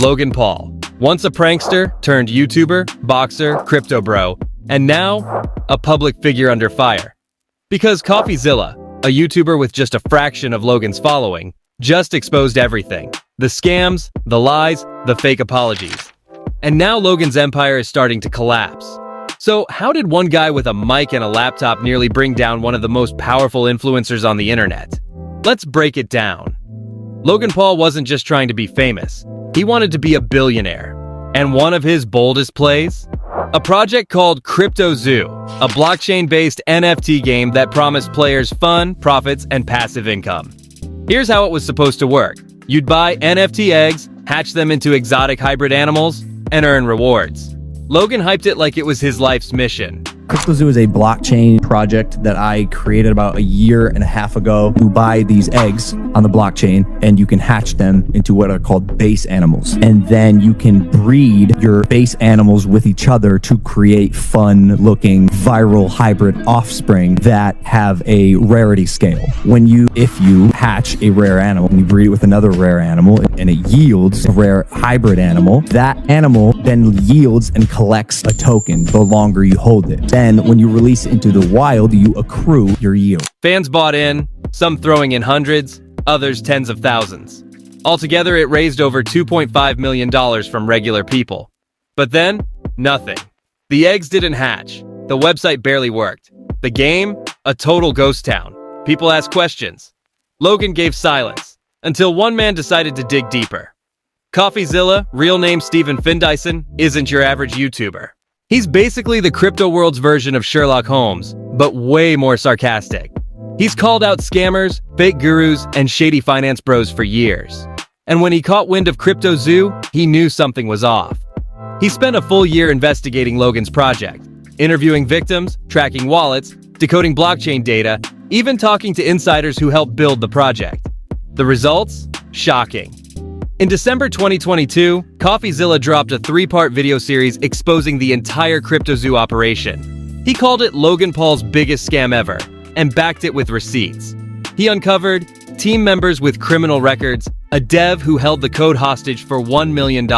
Logan Paul, once a prankster turned YouTuber, boxer, crypto bro, and now a public figure under fire. Because Coffeezilla, a YouTuber with just a fraction of Logan's following, just exposed everything. The scams, the lies, the fake apologies. And now Logan's empire is starting to collapse. So how did one guy with a mic and a laptop nearly bring down one of the most powerful influencers on the internet? Let's break it down. Logan Paul wasn't just trying to be famous. He wanted to be a billionaire. And one of his boldest plays? A project called cryptozoo, a blockchain-based NFT game that promised players fun, profits, and passive income. Here's how it was supposed to work. You'd buy NFT eggs, hatch them into exotic hybrid animals, and earn rewards. Logan hyped it like it was his life's mission. Cryptozoo is a blockchain project that I created about a year and a half ago. You buy these eggs on the blockchain and you can hatch them into what are called base animals. And then you can breed your base animals with each other to create fun looking viral hybrid offspring that have a rarity scale. If you hatch a rare animal and you breed it with another rare animal and it yields a rare hybrid animal, that animal then yields and collects a token the longer you hold it. Then when you release it into the wild, you accrue your yield. Fans bought in, some throwing in hundreds, others tens of thousands. Altogether, it raised over $2.5 million from regular people. But then, nothing. The eggs didn't hatch. The website barely worked. The game, a total ghost town. People asked questions. Logan gave silence, until one man decided to dig deeper. Coffeezilla, real name Stephen Findyson, isn't your average YouTuber. He's basically the crypto world's version of Sherlock Holmes, but way more sarcastic. He's called out scammers, fake gurus, and shady finance bros for years. And when he caught wind of cryptozoo, he knew something was off. He spent a full year investigating Logan's project, interviewing victims, tracking wallets, decoding blockchain data, even talking to insiders who helped build the project. The results? Shocking. In December 2022, Coffeezilla dropped a 3-part video series exposing the entire cryptozoo operation. He called it Logan Paul's biggest scam ever, and backed it with receipts. He uncovered team members with criminal records, a dev who held the code hostage for $1 million,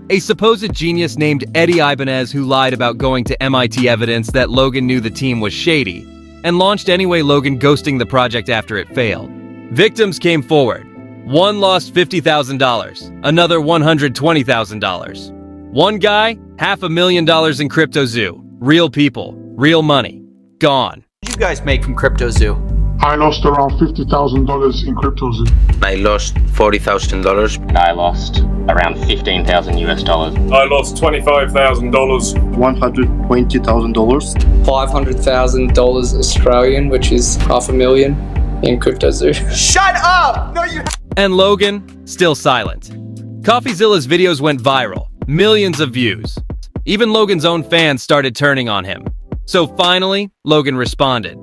a supposed genius named Eddie Ibanez who lied about going to MIT evidence that Logan knew the team was shady, and launched anyway, Logan ghosting the project after it failed. Victims came forward. One lost $50,000, another $120,000. One guy, $500,000 in cryptozoo. Real people, real money, gone. What did you guys make from cryptozoo? I lost around $50,000 in cryptozoo. I lost $40,000. I lost around $15,000 US dollars. I lost $25,000. $120,000. $500,000 Australian, which is $500,000 in cryptozoo. Shut up! No, you. And Logan, still silent. Coffeezilla's videos went viral, millions of views. Even Logan's own fans started turning on him. So finally, Logan responded.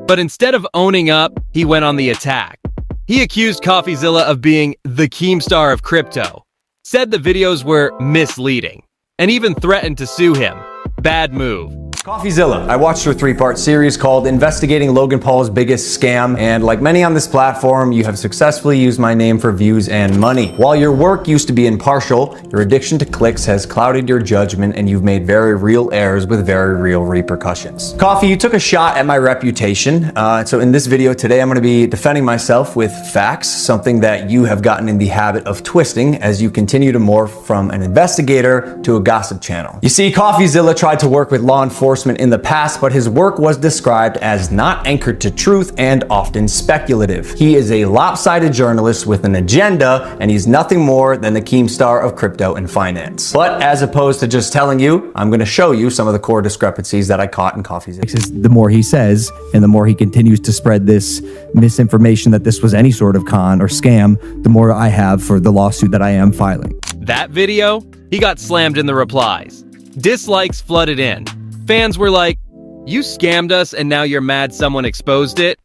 But instead of owning up, he went on the attack. He accused Coffeezilla of being the Keemstar of crypto, said the videos were misleading, and even threatened to sue him. Bad move. Coffeezilla. I watched her 3-part series called Investigating Logan Paul's Biggest Scam, and like many on this platform, you have successfully used my name for views and money. While your work used to be impartial, your addiction to clicks has clouded your judgment and you've made very real errors with very real repercussions. Coffee, you took a shot at my reputation, so in this video today I'm going to be defending myself with facts, something that you have gotten in the habit of twisting as you continue to morph from an investigator to a gossip channel. You see, Coffeezilla tried to work with law enforcement in the past, but his work was described as not anchored to truth and often speculative. He is a lopsided journalist with an agenda, and he's nothing more than the Keemstar of crypto and finance. But as opposed to just telling you, I'm going to show you some of the core discrepancies that I caught in Coffeezilla. The more he says, and the more he continues to spread this misinformation that this was any sort of con or scam, the more I have for the lawsuit that I am filing. That video, he got slammed in the replies. Dislikes flooded in. Fans were like, "You scammed us and now you're mad someone exposed it?"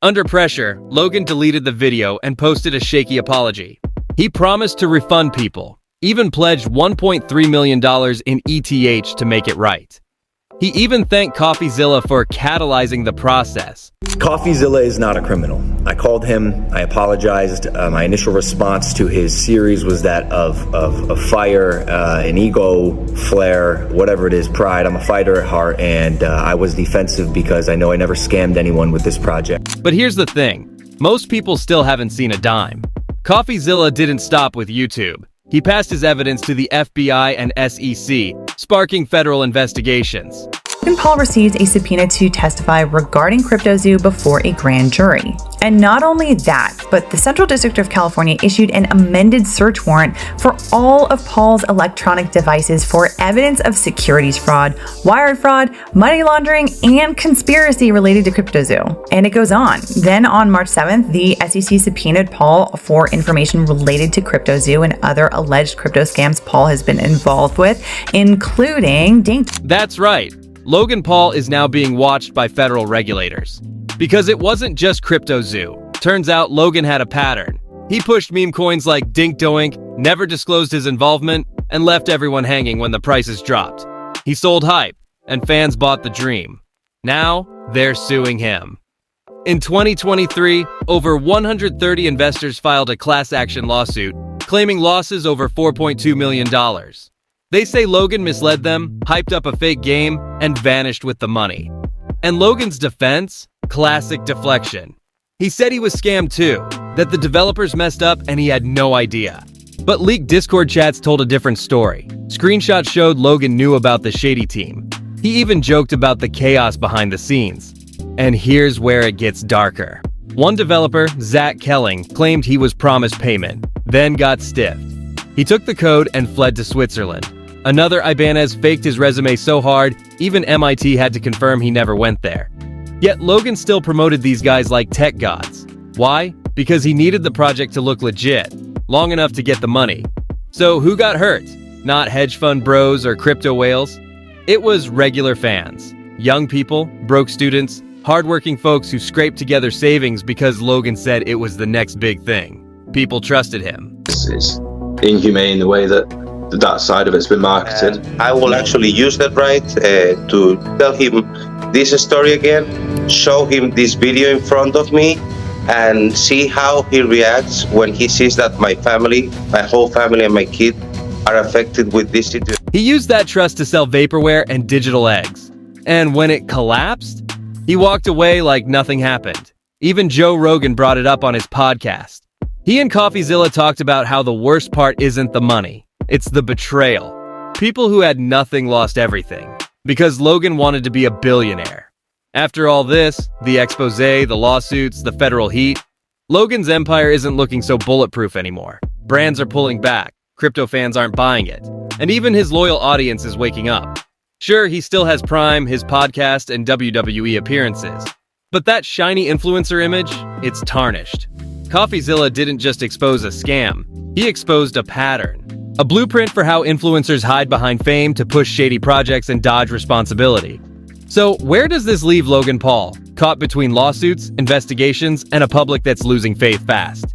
Under pressure, Logan deleted the video and posted a shaky apology. He promised to refund people, even pledged $1.3 million in ETH to make it right. He even thanked Coffeezilla for catalyzing the process. Coffeezilla is not a criminal. I called him, I apologized. My initial response to his series was that of fire, an ego flare, whatever it is, pride. I'm a fighter at heart, and I was defensive because I know I never scammed anyone with this project. But here's the thing. Most people still haven't seen a dime. Coffeezilla didn't stop with YouTube. He passed his evidence to the FBI and SEC, sparking federal investigations. Logan Paul received a subpoena to testify regarding cryptozoo before a grand jury. And not only that, but the Central District of California issued an amended search warrant for all of Paul's electronic devices for evidence of securities fraud, wire fraud, money laundering, and conspiracy related to cryptozoo. And it goes on. Then on March 7th, the SEC subpoenaed Paul for information related to cryptozoo and other alleged crypto scams Paul has been involved with, including That's right. Logan Paul is now being watched by federal regulators. Because it wasn't just cryptozoo. Turns out Logan had a pattern. He pushed meme coins like Dink Doink, never disclosed his involvement, and left everyone hanging when the prices dropped. He sold hype, and fans bought the dream. Now, they're suing him. In 2023, over 130 investors filed a class action lawsuit, claiming losses over $4.2 million. They say Logan misled them, hyped up a fake game, and vanished with the money. And Logan's defense? Classic deflection. He said he was scammed too, that the developers messed up and he had no idea. But leaked Discord chats told a different story. Screenshots showed Logan knew about the shady team. He even joked about the chaos behind the scenes. And here's where it gets darker. One developer, Zach Kelling, claimed he was promised payment, then got stiffed. He took the code and fled to Switzerland. Another Ibanez faked his resume so hard, even MIT had to confirm he never went there. Yet Logan still promoted these guys like tech gods. Why? Because he needed the project to look legit, long enough to get the money. So who got hurt? Not hedge fund bros or crypto whales. It was regular fans. Young people, broke students, hardworking folks who scraped together savings because Logan said it was the next big thing. People trusted him. It's inhumane the way that side of it's been marketed. And I will actually use that right to tell him this story again, show him this video in front of me, and see how he reacts when he sees that my family, my whole family and my kid are affected with this situation. He used that trust to sell vaporware and digital eggs. And when it collapsed, he walked away like nothing happened. Even Joe Rogan brought it up on his podcast. He and Coffeezilla talked about how the worst part isn't the money. It's the betrayal. People who had nothing lost everything, because Logan wanted to be a billionaire. After all this, the expose, the lawsuits, the federal heat, Logan's empire isn't looking so bulletproof anymore. Brands are pulling back, crypto fans aren't buying it, and even his loyal audience is waking up. Sure, he still has Prime, his podcast, and WWE appearances, but that shiny influencer image, it's tarnished. Coffeezilla didn't just expose a scam, he exposed a pattern. A blueprint for how influencers hide behind fame to push shady projects and dodge responsibility. So where does this leave Logan Paul, caught between lawsuits, investigations, and a public that's losing faith fast?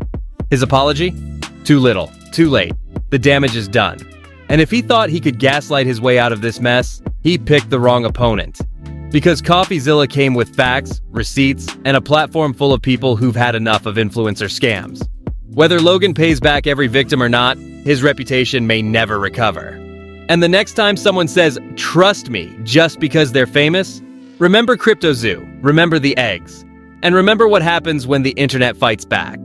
His apology? Too little, too late. The damage is done. And if he thought he could gaslight his way out of this mess, he picked the wrong opponent. Because Coffeezilla came with facts, receipts, and a platform full of people who've had enough of influencer scams. Whether Logan pays back every victim or not, his reputation may never recover. And the next time someone says, "Trust me," just because they're famous, remember cryptozoo, remember the eggs, and remember what happens when the internet fights back.